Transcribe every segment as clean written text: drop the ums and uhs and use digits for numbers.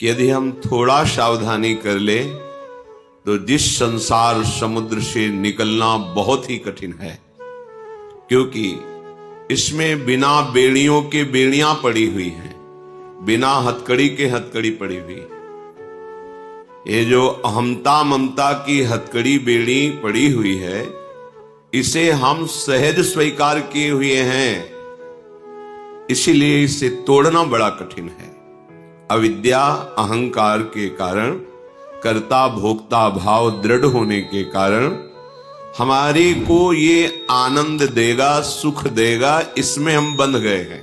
कि यदि हम थोड़ा सावधानी कर ले तो जिस संसार समुद्र से निकलना बहुत ही कठिन है, क्योंकि इसमें बिना बेड़ियों के बेड़ियां पड़ी हुई हैं, बिना हथकड़ी के हथकड़ी पड़ी हुई। ये जो अहमता ममता की हथकड़ी बेड़ी पड़ी हुई है, इसे हम सहज स्वीकार किए हुए हैं, इसीलिए इसे तोड़ना बड़ा कठिन है। अविद्या अहंकार के कारण, कर्ता भोक्ता भाव दृढ़ होने के कारण हमारे को ये आनंद देगा, सुख देगा, इसमें हम बंध गए हैं।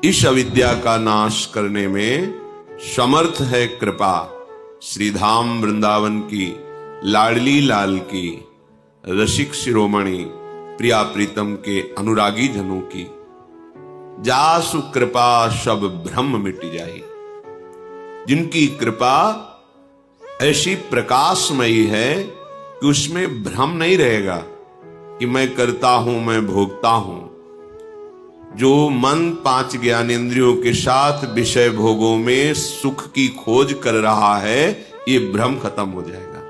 इस अविद्या का नाश करने में समर्थ है कृपा श्रीधाम वृंदावन की, लाडली लाल की, रसिक शिरोमणि प्रिया प्रीतम के अनुरागी जनों की। जासु कृपा सब भ्रम मिट जाई। जिनकी कृपा ऐसी प्रकाशमयी है कि उसमें भ्रम नहीं रहेगा कि मैं करता हूं, मैं भोगता हूं। जो मन 5 ज्ञानेंद्रियों के साथ विषय भोगों में सुख की खोज कर रहा है, ये भ्रम खत्म हो जाएगा।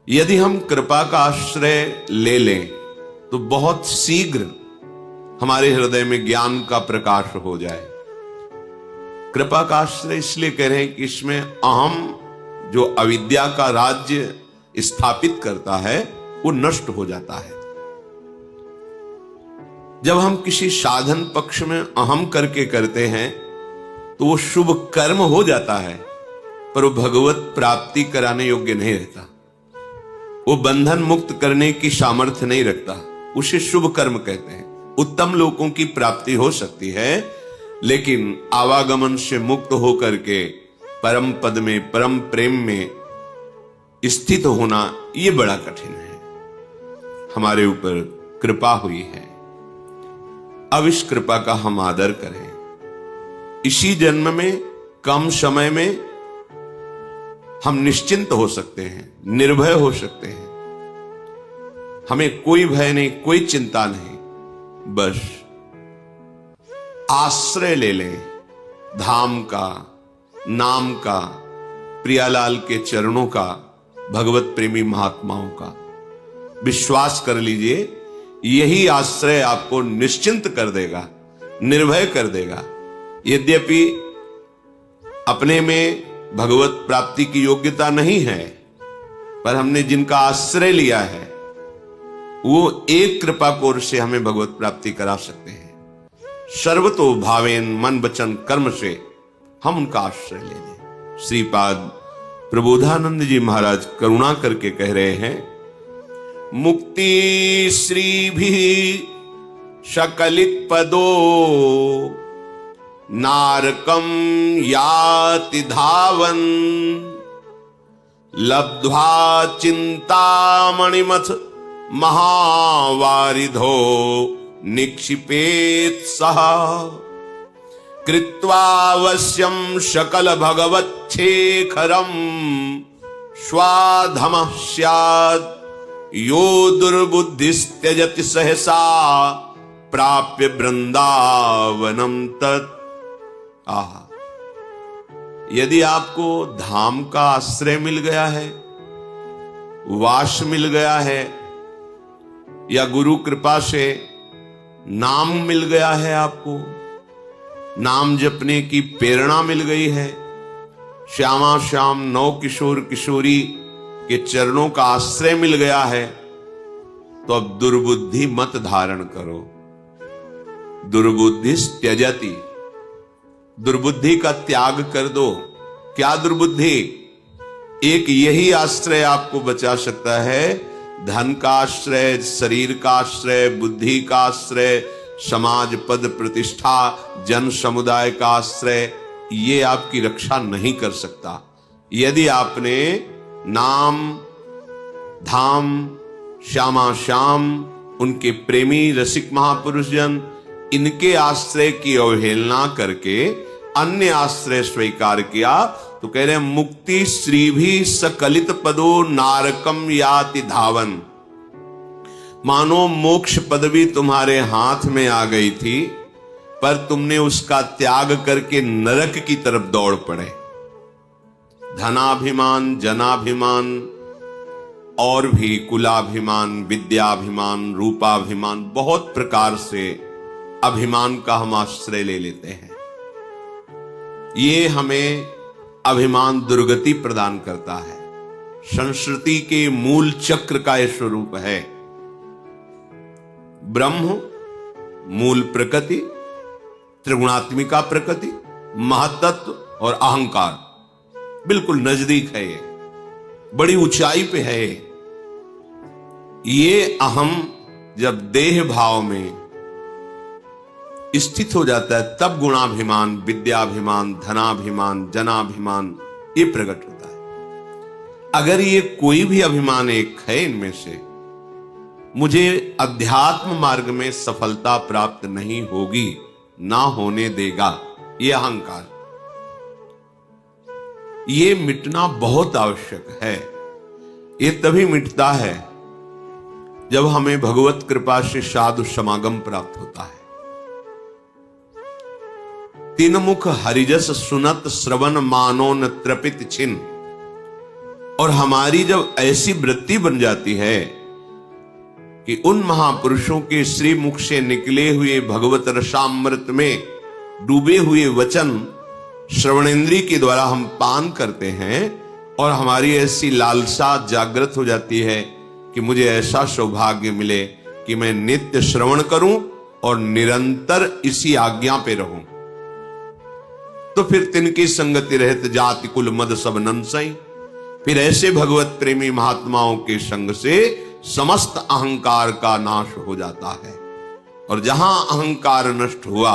यदि हम कृपा का आश्रय ले लें तो बहुत शीघ्र हमारे हृदय में ज्ञान का प्रकाश हो जाए। कृपा का आश्रय इसलिए कह रहे हैं कि इसमें अहम जो अविद्या का राज्य स्थापित करता है वो नष्ट हो जाता है। जब हम किसी साधन पक्ष में अहम करके करते हैं तो वो शुभ कर्म हो जाता है, पर वो भगवत प्राप्ति कराने योग्य नहीं रहता। वो बंधन मुक्त करने की सामर्थ्य नहीं रखता, उसे शुभ कर्म कहते हैं। उत्तम लोगों की प्राप्ति हो सकती है, लेकिन आवागमन से मुक्त होकर के परम पद में, परम प्रेम में स्थित होना ये बड़ा कठिन है। हमारे ऊपर कृपा हुई है, अब इस कृपा का हम आदर करें। इसी जन्म में, कम समय में हम निश्चिंत हो सकते हैं, निर्भय हो सकते हैं। हमें कोई भय नहीं, कोई चिंता नहीं, बस आश्रय ले लें धाम का, नाम का, प्रियालाल के चरणों का, भगवत प्रेमी महात्माओं का। विश्वास कर लीजिए, यही आश्रय आपको निश्चिंत कर देगा, निर्भय कर देगा। यद्यपि अपने में भगवत प्राप्ति की योग्यता नहीं है, पर हमने जिनका आश्रय लिया है वो एक कृपा कोर से हमें भगवत प्राप्ति करा सकते हैं। सर्वतो भावेन, मन वचन कर्म से हम उनका आश्रय ले लें। श्रीपाद प्रबोधानंद जी महाराज करुणा करके कह रहे हैं, मुक्ति श्री भी सकलित पदो नारकम याति धावन लब्ध्वा चिंतामणिमथ महावारिधो निक्षिपेत सह कृत्वावश्यम सकल भगवच्छेखरम स्वाधमः स्यात् यो दुर्बुद्धिस्त्यजति सहसा प्राप्य वृंदावनम तत्। यदि आपको धाम का आश्रय मिल गया है, वास मिल गया है, या गुरु कृपा से नाम मिल गया है, आपको नाम जपने की प्रेरणा मिल गई है, श्यामा श्याम नौ किशोर किशोरी के चरणों का आश्रय मिल गया है, तो अब दुर्बुद्धि मत धारण करो। दुर्बुद्धि त्यजति, दुर्बुद्धि का त्याग कर दो। क्या दुर्बुद्धि? एक यही आश्रय आपको बचा सकता है। धन का आश्रय, शरीर का आश्रय, बुद्धि का आश्रय, समाज पद प्रतिष्ठा, जन समुदाय का आश्रय, ये आपकी रक्षा नहीं कर सकता। यदि आपने नाम, धाम, श्यामा श्याम, उनके प्रेमी रसिक महापुरुष जन, इनके आश्रय की अवहेलना करके अन्य आश्रय स्वीकार किया, तो कह रहे हैं मुक्ति श्री भी सकलित पदो नारकम याति धावन। मानो मोक्ष पदवी तुम्हारे हाथ में आ गई थी, पर तुमने उसका त्याग करके नरक की तरफ दौड़ पड़े। धनाभिमान, जनाभिमान और भी कुलाभिमान, विद्याभिमान, रूपाभिमान, बहुत प्रकार से अभिमान का हम आश्रय ले लेते हैं। ये हमें अभिमान दुर्गति प्रदान करता है। संस्कृति के मूल चक्र का यह स्वरूप है। ब्रह्म, मूल प्रकृति, त्रिगुणात्मिका प्रकृति, महत्त्व और अहंकार बिल्कुल नजदीक है। ये बड़ी ऊंचाई पे है। ये अहम जब देह भाव में स्थित हो जाता है तब गुणाभिमान, विद्याभिमान, धनाभिमान, जनाभिमान ये प्रकट होता है। अगर ये कोई भी अभिमान एक है इनमें से, मुझे अध्यात्म मार्ग में सफलता प्राप्त नहीं होगी, ना होने देगा, ये अहंकार, ये मिटना बहुत आवश्यक है। ये तभी मिटता है जब हमें भगवत कृपा से साधु समागम प्राप्त होता है। तीन मुख हरिजस सुनत श्रवण मानो न त्रपित छिन। और हमारी जब ऐसी वृत्ति बन जाती है कि उन महापुरुषों के श्री मुख से निकले हुए भगवत रसामृत में डूबे हुए वचन श्रवणेन्द्रिय के द्वारा हम पान करते हैं, और हमारी ऐसी लालसा जागृत हो जाती है कि मुझे ऐसा सौभाग्य मिले कि मैं नित्य श्रवण करूं और निरंतर इसी आज्ञा पे रहूं। तो फिर तिनकी संगति रहत जाति कुल मद सब नंसई। फिर ऐसे भगवत प्रेमी महात्माओं के संग से समस्त अहंकार का नाश हो जाता है। और जहां अहंकार नष्ट हुआ,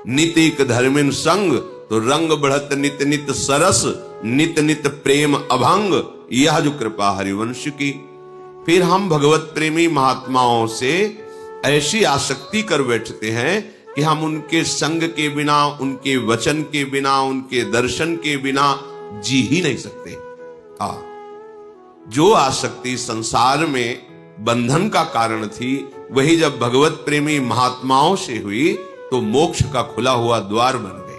नितिक धर्मिन संग, तो रंग बढ़त नित नित सरस, नित नित प्रेम अभंग, यह जो कृपा हरिवंश की। फिर हम भगवत प्रेमी महात्माओं से ऐसी आसक्ति कर बैठते हैं कि हम उनके संग के बिना, उनके वचन के बिना, उनके दर्शन के बिना जी ही नहीं सकते। जो आसक्ति संसार में बंधन का कारण थी, वही जब भगवत प्रेमी महात्माओं से हुई तो मोक्ष का खुला हुआ द्वार बन गए।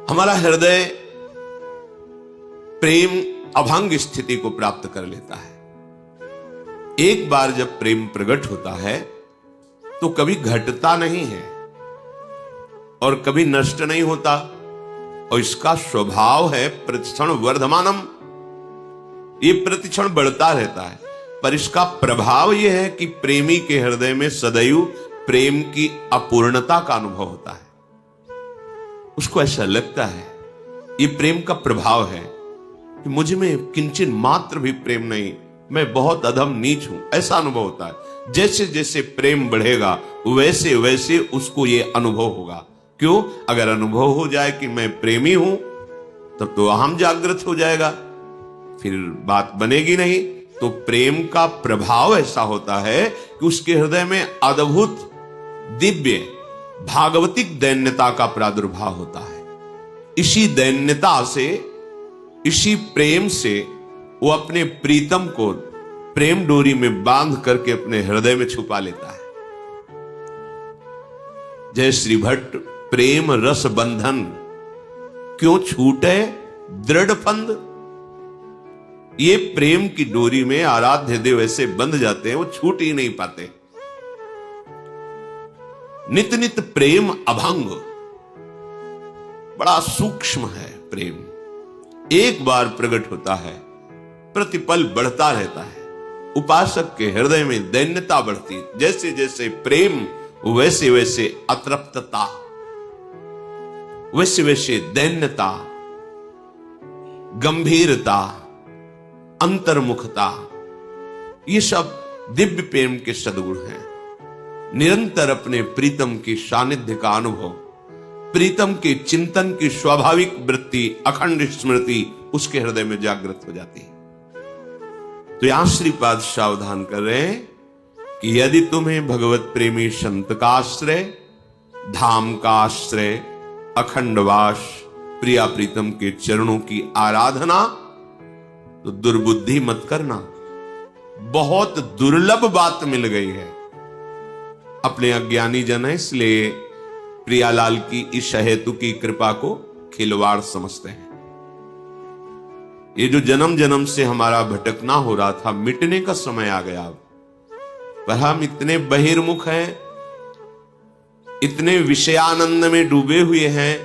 हमारा हृदय प्रेम अभंग स्थिति को प्राप्त कर लेता है। एक बार जब प्रेम प्रकट होता है तो कभी घटता नहीं है और कभी नष्ट नहीं होता, और इसका स्वभाव है प्रतिक्षण वर्धमानम, ये प्रतिक्षण बढ़ता रहता है। पर इसका प्रभाव यह है कि प्रेमी के हृदय में सदैव प्रेम की अपूर्णता का अनुभव होता है। उसको ऐसा लगता है, ये प्रेम का प्रभाव है कि मुझ में किंचन मात्र भी प्रेम नहीं, मैं बहुत अधम नीच हूं, ऐसा अनुभव होता है। जैसे जैसे प्रेम बढ़ेगा वैसे वैसे उसको ये अनुभव होगा। क्यों? अगर अनुभव हो जाए कि मैं प्रेमी हूं, तब तो अहम जागृत हो जाएगा, फिर बात बनेगी नहीं। तो प्रेम का प्रभाव ऐसा होता है कि उसके हृदय में अद्भुत दिव्य भागवतिक दैन्यता का प्रादुर्भाव होता है। इसी दैन्यता से, इसी प्रेम से वो अपने प्रीतम को प्रेम डोरी में बांध करके अपने हृदय में छुपा लेता है। जय श्री भट्ट, प्रेम रस बंधन क्यों छूटे दृढ़ फंद। ये प्रेम की डोरी में आराध्य देव ऐसे बंध जाते हैं, वो छूट ही नहीं पाते। नित नित प्रेम अभंग, बड़ा सूक्ष्म है प्रेम। एक बार प्रकट होता है, प्रतिपल बढ़ता रहता है। उपासक के हृदय में दैन्यता बढ़ती, जैसे जैसे प्रेम वैसे वैसे अतृप्तता, वैसे वैसे दैन्यता, गंभीरता, अंतर्मुखता, ये सब दिव्य प्रेम के सद्गुण हैं। निरंतर अपने प्रीतम की सानिध्य का अनुभव, प्रीतम के चिंतन की स्वाभाविक वृत्ति, अखंड स्मृति उसके हृदय में जागृत हो जाती है। तो यहां श्रीपाद सावधान कर रहे हैं कि यदि तुम्हें भगवत प्रेमी संत का आश्रय, धाम का आश्रय, अखंडवास, प्रिया प्रीतम के चरणों की आराधना, तो दुर्बुद्धि मत करना। बहुत दुर्लभ बात मिल गई है। अपने अज्ञानी जन है, इसलिए प्रियालाल की इस हेतु की कृपा को खिलवाड़ समझते हैं। ये जो जन्म जन्म से हमारा भटकना हो रहा था, मिटने का समय आ गया अब। पर हम इतने बहिर्मुख हैं, इतने विषयानंद में डूबे हुए हैं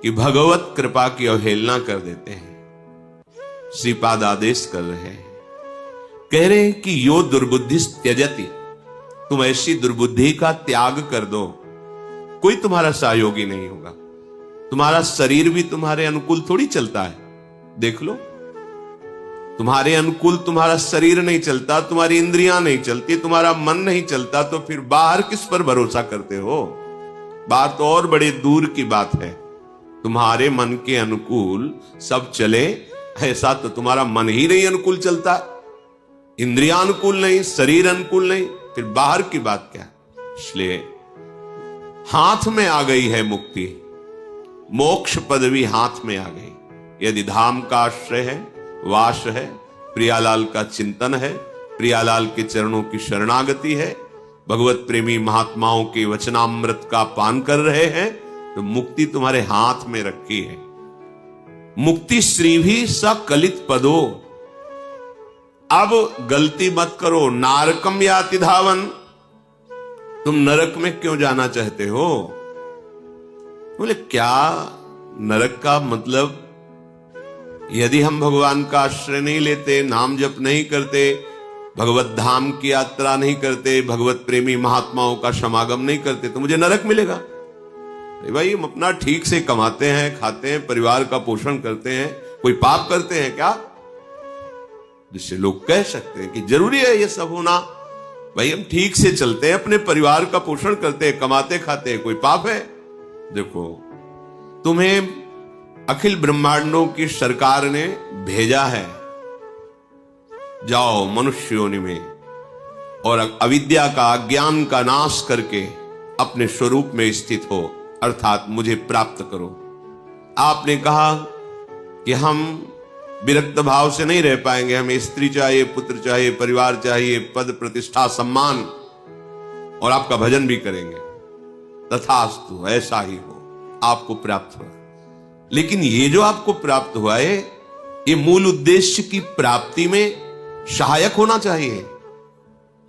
कि भगवत कृपा की अवहेलना कर देते हैं। श्रीपाद आदेश कर रहे हैं, कह रहे हैं कि यो दुर्बुद्धि त्यजति, तुम ऐसी दुर्बुद्धि का त्याग कर दो। कोई तुम्हारा सहयोगी नहीं होगा। तुम्हारा शरीर भी तुम्हारे अनुकूल थोड़ी चलता है। देख लो, तुम्हारे अनुकूल तुम्हारा शरीर नहीं चलता, तुम्हारी इंद्रियां नहीं चलती, तुम्हारा मन नहीं चलता, तो फिर बाहर किस पर भरोसा करते हो? बात तो और बड़े दूर की बात है। तुम्हारे मन के अनुकूल सब चले, ऐसा तो तुम्हारा मन ही नहीं अनुकूल चलता, इंद्रियां अनुकूल नहीं, शरीर अनुकूल नहीं, फिर बाहर की बात क्या? इसलिए हाथ में आ गई है मुक्ति, मोक्ष पदवी हाथ में आ गई। यदि धाम का आश्रय है, वास है, प्रियालाल का चिंतन है, प्रियालाल के चरणों की शरणागति है, भगवत प्रेमी महात्माओं के वचनामृत का पान कर रहे हैं, तो मुक्ति तुम्हारे हाथ में रखी है। मुक्ति श्री भी सकलित पदो। अब गलती मत करो, नारकम याति धावन। तुम नरक में क्यों जाना चाहते हो? बोले क्या नरक का मतलब? यदि हम भगवान का आश्रय नहीं लेते, नाम जप नहीं करते, भगवत धाम की यात्रा नहीं करते, भगवत प्रेमी महात्माओं का समागम नहीं करते, तो मुझे नरक मिलेगा? अरे भाई, हम अपना ठीक से कमाते हैं, खाते हैं, परिवार का पोषण करते हैं, कोई पाप करते हैं क्या जिससे लोग कह सकते हैं कि जरूरी है ये सब होना? भाई, हम ठीक से चलते हैं, अपने परिवार का पोषण करते हैं, कमाते खाते हैं, कोई पाप है? देखो, तुम्हें अखिल ब्रह्मांडों की सरकार ने भेजा है, जाओ मनुष्य योनि में और अविद्या का, ज्ञान का नाश करके अपने स्वरूप में स्थित हो, अर्थात मुझे प्राप्त करो। आपने कहा कि हम विरक्त भाव से नहीं रह पाएंगे, हमें स्त्री चाहिए, पुत्र चाहिए, परिवार चाहिए, पद प्रतिष्ठा सम्मान, और आपका भजन भी करेंगे। तथास्तु, ऐसा ही हो, आपको प्राप्त हुआ। लेकिन ये जो आपको प्राप्त हुआ है, ये मूल उद्देश्य की प्राप्ति में सहायक होना चाहिए।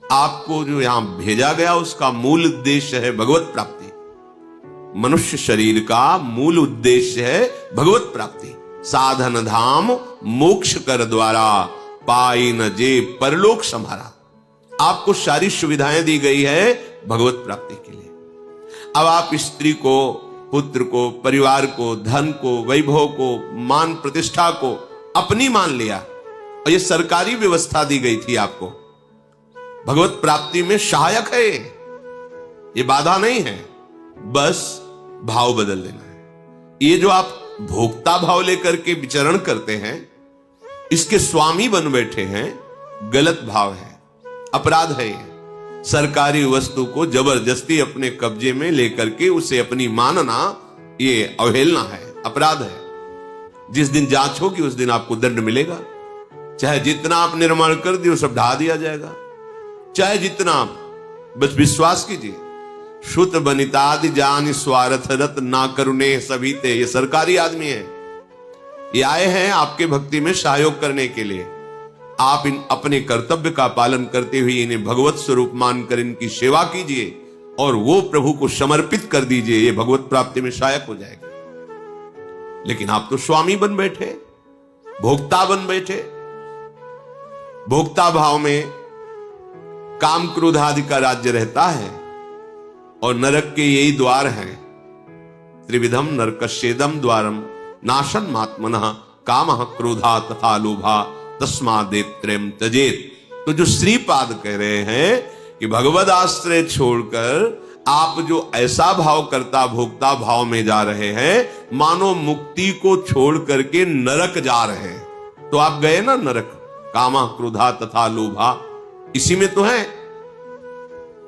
आपको जो यहां भेजा गया उसका मूल उद्देश्य है भगवत प्राप्ति। मनुष्य शरीर का मूल उद्देश्य है भगवत प्राप्ति। साधन धाम मोक्ष कर द्वारा, पाई न जे परलोक संभारा। आपको सारी सुविधाएं दी गई है भगवत प्राप्ति के लिए। अब आप स्त्री को, पुत्र को, परिवार को, धन को, वैभव को, मान प्रतिष्ठा को अपनी मान लिया, और ये सरकारी व्यवस्था दी गई थी आपको। भगवत प्राप्ति में सहायक है, ये बाधा नहीं है, बस भाव बदल देना है। ये जो आप भोक्ता भाव लेकर के विचरण करते हैं, इसके स्वामी बन बैठे हैं, गलत भाव है, अपराध है। ये सरकारी वस्तु को जबरदस्ती अपने कब्जे में लेकर के उसे अपनी मानना, ये अवहेलना है, अपराध है। जिस दिन जांच होगी उस दिन आपको दंड मिलेगा। चाहे जितना आप निर्माण कर दिए सब ढा दिया जाएगा, चाहे जितना आप, बस विश्वास कीजिए। श्रुत बनितादि जान स्वार्थ रत ना करुणे सभी ते। ये सरकारी आदमी है, ये आए हैं आपके भक्ति में सहयोग करने के लिए। आप इन अपने कर्तव्य का पालन करते हुए इन्हें भगवत स्वरूप मानकर इनकी सेवा कीजिए और वो प्रभु को समर्पित कर दीजिए, ये भगवत प्राप्ति में सहायक हो जाएगा। लेकिन आप तो स्वामी बन बैठे, भोक्ता बन बैठे। भोक्ता भाव में काम क्रोध आदि का राज्य रहता है, और नरक के यही द्वार हैं। त्रिविधम नरकस्येदम द्वारम नाशन मात्मनः कामः क्रोधा तथा लोभा तस्मादेत्रयम् त्यजेत। तो जो श्रीपाद कह रहे हैं कि भगवद आश्रय छोड़कर आप जो ऐसा भाव करता भोक्ता भाव में जा रहे हैं, मानो मुक्ति को छोड़ करके नरक जा रहे हैं। तो आप गए ना नरक, कामः क्रोधा तथा लोभा, इसी में तो है।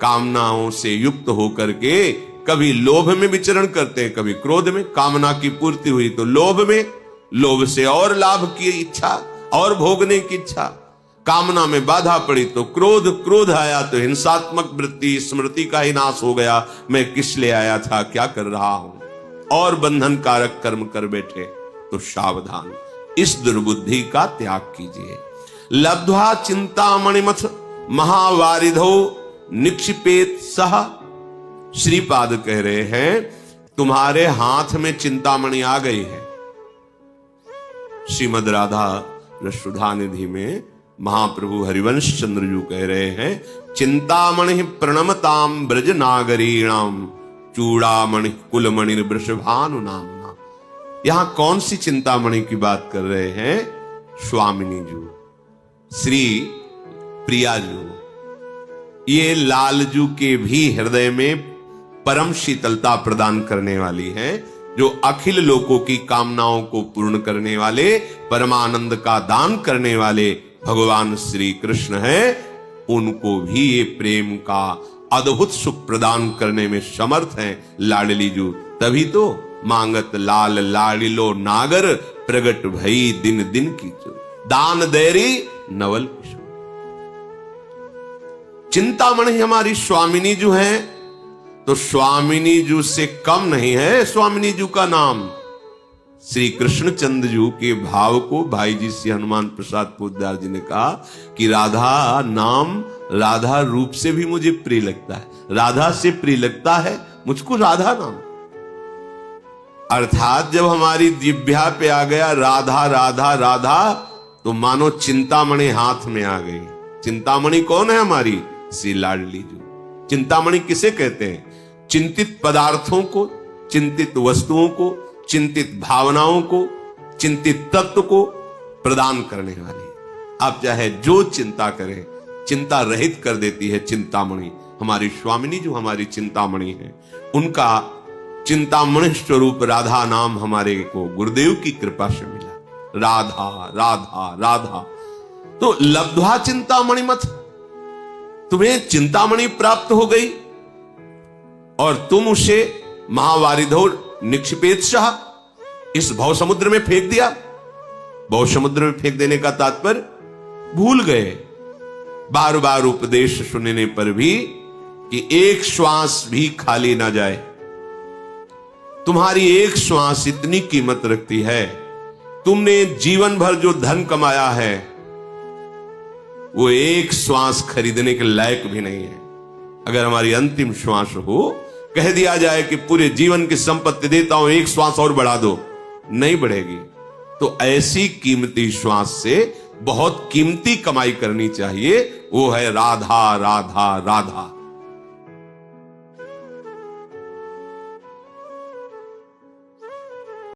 कामनाओं से युक्त होकर के कभी लोभ में विचरण करते हैं, कभी क्रोध में। कामना की पूर्ति हुई तो लोभ में, लोभ से और लाभ की इच्छा और भोगने की इच्छा, कामना में बाधा पड़ी तो क्रोध, क्रोध आया तो हिंसात्मक वृत्ति, स्मृति का ही नाश हो गया, मैं किस लिए आया था, क्या कर रहा हूं, और बंधन कारक कर्म कर बैठे, तो सावधान, इस दुर्बुद्धि का त्याग कीजिए। लब्ध्वा चिंतामणिमथ महावारिधो निक्षिपेत सह। श्रीपाद कह रहे हैं तुम्हारे हाथ में चिंतामणि आ गई है। श्रीमद राधा रसुधा निधि में महाप्रभु हरिवंश चंद्र जी कह रहे हैं चिंतामणि प्रणमताम ब्रज नागरीणाम चूड़ामणि कुलमणि वृषभानु नामना। यहां कौन सी चिंतामणि की बात कर रहे हैं? स्वामिनी जी, श्री प्रिया जी। ये लालजू के भी हृदय में परम शीतलता प्रदान करने वाली है, जो अखिल लोकों की कामनाओं को पूर्ण करने वाले, परमानंद का दान करने वाले भगवान श्री कृष्ण हैं। उनको भी ये प्रेम का अद्भुत सुख प्रदान करने में समर्थ हैं लाडली जू। तभी तो मांगत लाल लाडिलो नागर प्रगट भई दिन दिन की जो दान देरी नवल किशोर। चिंतामणि हमारी स्वामिनी जू हैं, तो स्वामिनी जू से कम नहीं है स्वामिनी जू का नाम। श्री कृष्णचंद्र जू के भाव को भाई जी श्री हनुमान प्रसाद पोद्दार जी ने कहा कि राधा नाम, राधा रूप से भी मुझे प्रिय लगता है, राधा से प्रिय लगता है मुझको राधा नाम। अर्थात जब हमारी दिव्या पे आ गया राधा राधा राधा, तो मानो चिंतामणि हाथ में आ गई। चिंतामणि कौन है हमारी? श्री लाडली जी। चिंतामणि किसे कहते हैं? चिंतित पदार्थों को, चिंतित वस्तुओं को, चिंतित भावनाओं को, चिंतित तत्व को प्रदान करने वाली। आप चाहे जो चिंता करें, चिंता रहित कर देती है चिंतामणि। हमारी स्वामिनी जो हमारी चिंतामणि है, उनका चिंतामणि स्वरूप राधा नाम हमारे को गुरुदेव की कृपा से मिला। राधा राधा राधा। तो लब्ध्वा चिंतामणि मत, तुम्हें चिंतामणि प्राप्त हो गई और तुम उसे महावारिधो निक्षिपेत शाह, इस भव समुद्र में फेंक दिया। भव समुद्र में फेंक देने का तात्पर्य भूल गए, बार बार उपदेश सुनने पर भी, कि एक श्वास भी खाली ना जाए। तुम्हारी एक श्वास इतनी कीमत रखती है। तुमने जीवन भर जो धन कमाया है, वो एक श्वास खरीदने के लायक भी नहीं है। अगर हमारी अंतिम श्वास हो, कह दिया जाए कि पूरे जीवन की संपत्ति देता हूं, एक श्वास और बढ़ा दो, नहीं बढ़ेगी। तो ऐसी कीमती श्वास से बहुत कीमती कमाई करनी चाहिए, वो है राधा राधा राधा।